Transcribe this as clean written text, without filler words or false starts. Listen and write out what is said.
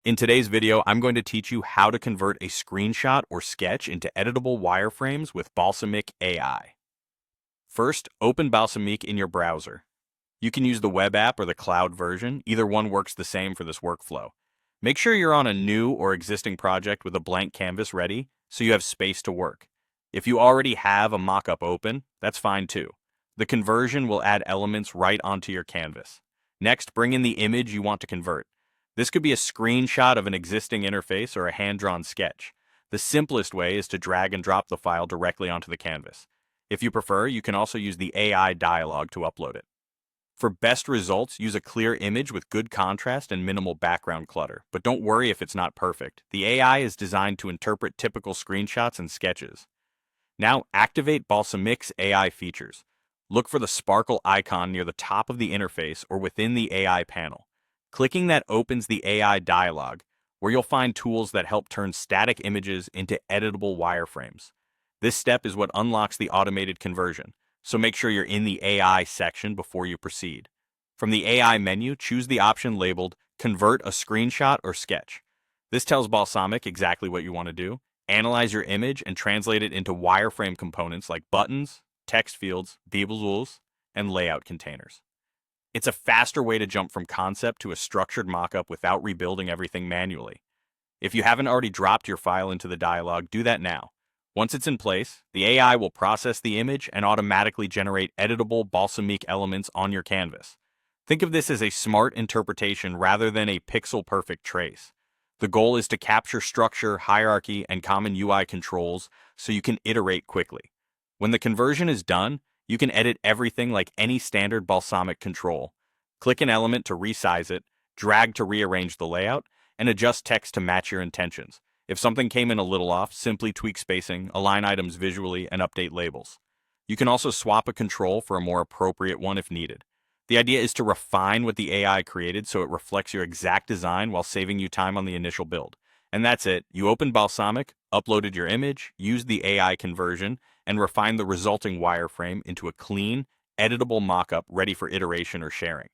In today's video, I'm going to teach you how to convert a screenshot or sketch into editable wireframes with Balsamiq AI. First, open Balsamiq in your browser. You can use the web app or the cloud version. Either one works the same for this workflow. Make sure you're on a new or existing project with a blank canvas ready so you have space to work. If you already have a mockup open, that's fine too. The conversion will add elements right onto your canvas. Next, bring in the image you want to convert. This could be a screenshot of an existing interface or a hand-drawn sketch. The simplest way is to drag and drop the file directly onto the canvas. If you prefer, you can also use the AI dialog to upload it. For best results, use a clear image with good contrast and minimal background clutter, but don't worry if it's not perfect. The AI is designed to interpret typical screenshots and sketches. Now, activate Balsamiq's AI features. Look for the sparkle icon near the top of the interface or within the AI panel. Clicking that opens the AI dialog, where you'll find tools that help turn static images into editable wireframes. This step is what unlocks the automated conversion, so make sure you're in the AI section before you proceed. From the AI menu, choose the option labeled Convert a Screenshot or Sketch. This tells Balsamiq exactly what you want to do. Analyze your image and translate it into wireframe components like buttons, text fields, bubbles, and layout containers. It's a faster way to jump from concept to a structured mockup without rebuilding everything manually. If you haven't already dropped your file into the dialog, do that now. Once it's in place, the AI will process the image and automatically generate editable Balsamiq elements on your canvas. Think of this as a smart interpretation rather than a pixel-perfect trace. The goal is to capture structure, hierarchy, and common UI controls so you can iterate quickly. When the conversion is done, you can edit everything like any standard Balsamiq control. Click an element to resize it, drag to rearrange the layout, and adjust text to match your intentions. If something came in a little off, simply tweak spacing, align items visually, and update labels. You can also swap a control for a more appropriate one if needed. The idea is to refine what the AI created so it reflects your exact design while saving you time on the initial build. And that's it. You opened Balsamiq, uploaded your image, used the AI conversion, and refined the resulting wireframe into a clean, editable mockup ready for iteration or sharing.